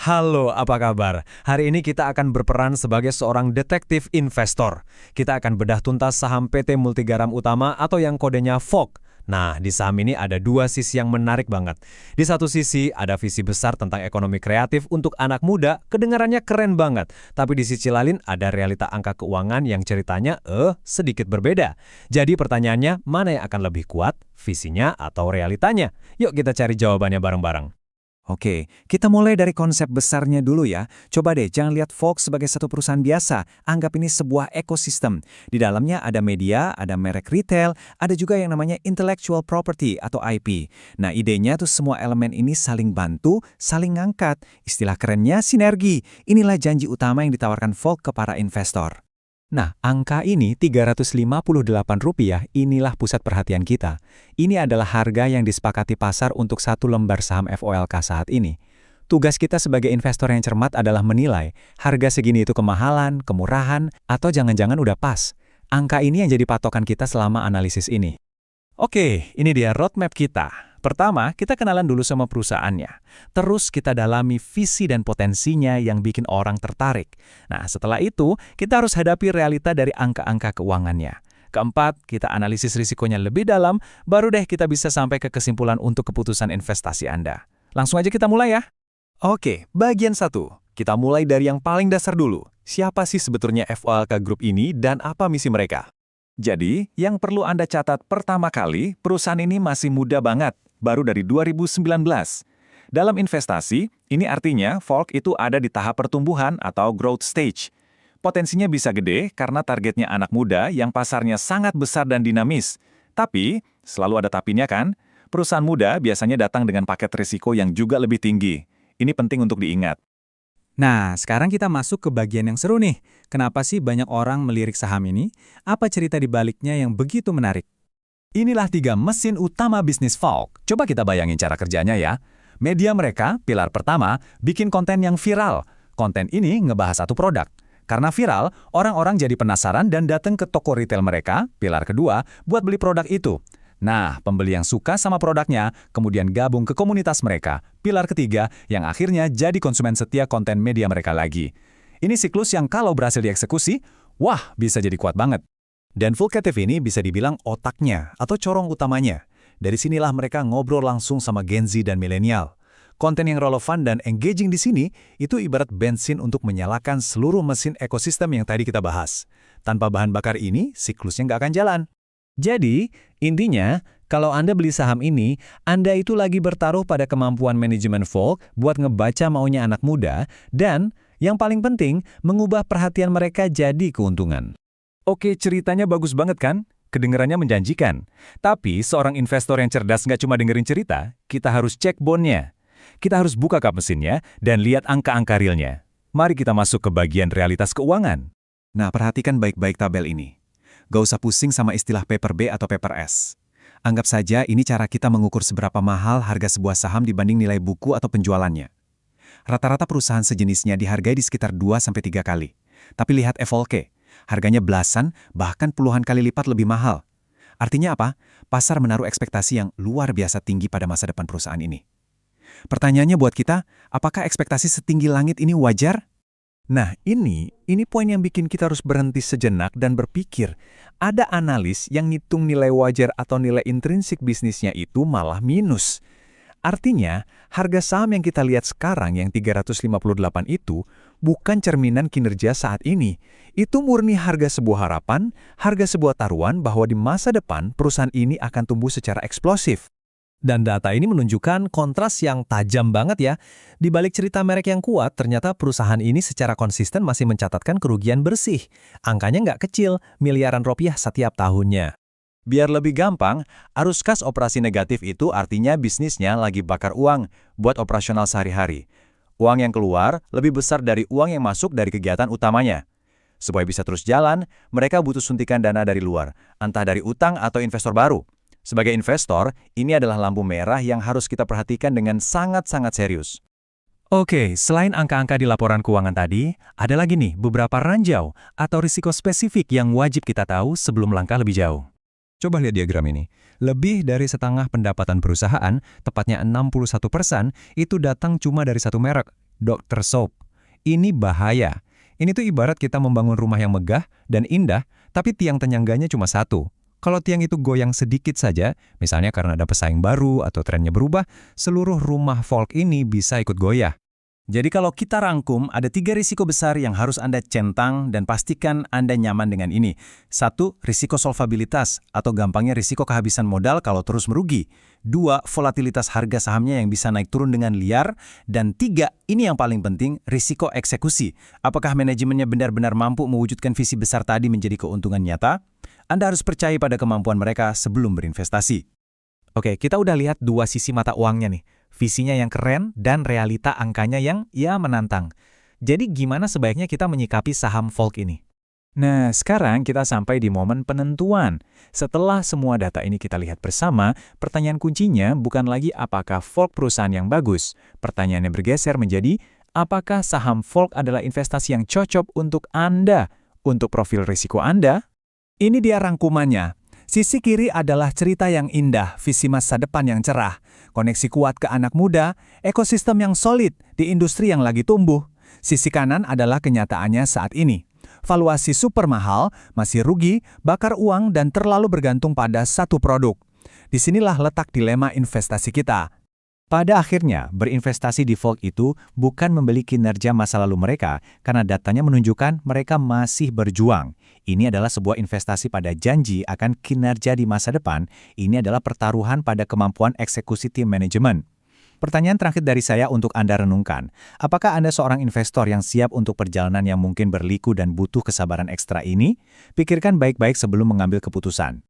Halo, apa kabar? Hari ini kita akan berperan sebagai seorang detektif investor. Kita akan bedah tuntas saham PT Multigaram Utama atau yang kodenya VOG. Nah, di saham ini ada dua sisi yang menarik banget. Di satu sisi, ada visi besar tentang ekonomi kreatif untuk anak muda, kedengarannya keren banget. Tapi di sisi lain, ada realita angka keuangan yang ceritanya, sedikit berbeda. Jadi pertanyaannya, mana yang akan lebih kuat, visinya atau realitanya? Yuk kita cari jawabannya bareng-bareng. Oke, kita mulai dari konsep besarnya dulu ya. Coba deh, jangan lihat Fox sebagai satu perusahaan biasa. Anggap ini sebuah ekosistem. Di dalamnya ada media, ada merek retail, ada juga yang namanya intellectual property atau IP. Nah, idenya tuh semua elemen ini saling bantu, saling ngangkat. Istilah kerennya sinergi. Inilah janji utama yang ditawarkan Fox ke para investor. Nah, angka ini Rp358, inilah pusat perhatian kita. Ini adalah harga yang disepakati pasar untuk satu lembar saham FOLK saat ini. Tugas kita sebagai investor yang cermat adalah menilai harga segini itu kemahalan, kemurahan, atau jangan-jangan udah pas. Angka ini yang jadi patokan kita selama analisis ini. Oke, ini dia roadmap kita. Pertama, kita kenalan dulu sama perusahaannya. Terus kita dalami visi dan potensinya yang bikin orang tertarik. Nah, setelah itu, kita harus hadapi realita dari angka-angka keuangannya. Keempat, kita analisis risikonya lebih dalam, baru deh kita bisa sampai ke kesimpulan untuk keputusan investasi Anda. Langsung aja kita mulai ya. Oke, bagian 1. Kita mulai dari yang paling dasar dulu. Siapa sih sebetulnya FOLK Group ini dan apa misi mereka? Jadi, yang perlu Anda catat pertama kali, perusahaan ini masih muda banget, baru dari 2019. Dalam investasi, ini artinya Volk itu ada di tahap pertumbuhan atau growth stage. Potensinya bisa gede karena targetnya anak muda yang pasarnya sangat besar dan dinamis. Tapi, selalu ada tapinya kan? Perusahaan muda biasanya datang dengan paket risiko yang juga lebih tinggi. Ini penting untuk diingat. Nah, sekarang kita masuk ke bagian yang seru nih. Kenapa sih banyak orang melirik saham ini? Apa cerita di baliknya yang begitu menarik? Inilah 3 mesin utama bisnis Volk. Coba kita bayangin cara kerjanya ya. Media mereka, pilar pertama, bikin konten yang viral. Konten ini ngebahas satu produk. Karena viral, orang-orang jadi penasaran dan datang ke toko retail mereka, pilar kedua, buat beli produk itu. Nah, pembeli yang suka sama produknya, kemudian gabung ke komunitas mereka, pilar ketiga, yang akhirnya jadi konsumen setia konten media mereka lagi. Ini siklus yang kalau berhasil dieksekusi, wah, bisa jadi kuat banget. Dan Full Creative ini bisa dibilang otaknya atau corong utamanya. Dari sinilah mereka ngobrol langsung sama Gen Z dan milenial. Konten yang relevan dan engaging di sini itu ibarat bensin untuk menyalakan seluruh mesin ekosistem yang tadi kita bahas. Tanpa bahan bakar ini, siklusnya nggak akan jalan. Jadi, intinya, kalau Anda beli saham ini, Anda itu lagi bertaruh pada kemampuan manajemen Volk buat ngebaca maunya anak muda, dan yang paling penting, mengubah perhatian mereka jadi keuntungan. Oke, ceritanya bagus banget kan? Kedengarannya menjanjikan. Tapi seorang investor yang cerdas nggak cuma dengerin cerita, kita harus cek bondnya. Kita harus buka kap mesinnya dan lihat angka-angka realnya. Mari kita masuk ke bagian realitas keuangan. Nah, perhatikan baik-baik tabel ini. Gak usah pusing sama istilah paper B atau paper S. Anggap saja ini cara kita mengukur seberapa mahal harga sebuah saham dibanding nilai buku atau penjualannya. Rata-rata perusahaan sejenisnya dihargai di sekitar 2-3 kali. Tapi lihat FOLK, harganya belasan, bahkan puluhan kali lipat lebih mahal. Artinya apa? Pasar menaruh ekspektasi yang luar biasa tinggi pada masa depan perusahaan ini. Pertanyaannya buat kita, apakah ekspektasi setinggi langit ini wajar? Nah, ini poin yang bikin kita harus berhenti sejenak dan berpikir. Ada analis yang ngitung nilai wajar atau nilai intrinsik bisnisnya itu malah minus. Artinya, harga saham yang kita lihat sekarang yang 358 itu bukan cerminan kinerja saat ini. Itu murni harga sebuah harapan, harga sebuah taruhan bahwa di masa depan perusahaan ini akan tumbuh secara eksplosif. Dan data ini menunjukkan kontras yang tajam banget ya. Di balik cerita merek yang kuat, ternyata perusahaan ini secara konsisten masih mencatatkan kerugian bersih. Angkanya nggak kecil, miliaran rupiah setiap tahunnya. Biar lebih gampang, arus kas operasi negatif itu artinya bisnisnya lagi bakar uang buat operasional sehari-hari. Uang yang keluar lebih besar dari uang yang masuk dari kegiatan utamanya. Supaya bisa terus jalan, mereka butuh suntikan dana dari luar, entah dari utang atau investor baru. Sebagai investor, ini adalah lampu merah yang harus kita perhatikan dengan sangat-sangat serius. Oke, selain angka-angka di laporan keuangan tadi, ada lagi nih beberapa ranjau atau risiko spesifik yang wajib kita tahu sebelum langkah lebih jauh. Coba lihat diagram ini. Lebih dari setengah pendapatan perusahaan, tepatnya 61%, itu datang cuma dari satu merek. Dr. Soap. Ini bahaya. Ini tuh ibarat kita membangun rumah yang megah dan indah, tapi tiang penyangganya cuma satu. Kalau tiang itu goyang sedikit saja, misalnya karena ada pesaing baru atau trennya berubah, seluruh rumah folk ini bisa ikut goyah. Jadi kalau kita rangkum, ada 3 risiko besar yang harus Anda centang dan pastikan Anda nyaman dengan ini. 1. Risiko solvabilitas atau gampangnya risiko kehabisan modal kalau terus merugi. 2. Volatilitas harga sahamnya yang bisa naik turun dengan liar. Dan 3. Ini yang paling penting, risiko eksekusi. Apakah manajemennya benar-benar mampu mewujudkan visi besar tadi menjadi keuntungan nyata? Anda harus percaya pada kemampuan mereka sebelum berinvestasi. Oke, kita udah lihat 2 sisi mata uangnya nih. Visinya yang keren dan realita angkanya yang menantang. Jadi gimana sebaiknya kita menyikapi saham folk ini? Nah, sekarang kita sampai di momen penentuan. Setelah semua data ini kita lihat bersama, pertanyaan kuncinya bukan lagi apakah folk perusahaan yang bagus. Pertanyaannya bergeser menjadi, apakah saham folk adalah investasi yang cocok untuk Anda? Untuk profil risiko Anda? Ini dia rangkumannya. Sisi kiri adalah cerita yang indah, visi masa depan yang cerah, koneksi kuat ke anak muda, ekosistem yang solid di industri yang lagi tumbuh. Sisi kanan adalah kenyataannya saat ini. Valuasi super mahal, masih rugi, bakar uang, dan terlalu bergantung pada satu produk. Disinilah letak dilema investasi kita. Pada akhirnya, berinvestasi di folk itu bukan membeli kinerja masa lalu mereka, karena datanya menunjukkan mereka masih berjuang. Ini adalah sebuah investasi pada janji akan kinerja di masa depan. Ini adalah pertaruhan pada kemampuan eksekusi tim manajemen. Pertanyaan terakhir dari saya untuk Anda renungkan. Apakah Anda seorang investor yang siap untuk perjalanan yang mungkin berliku dan butuh kesabaran ekstra ini? Pikirkan baik-baik sebelum mengambil keputusan.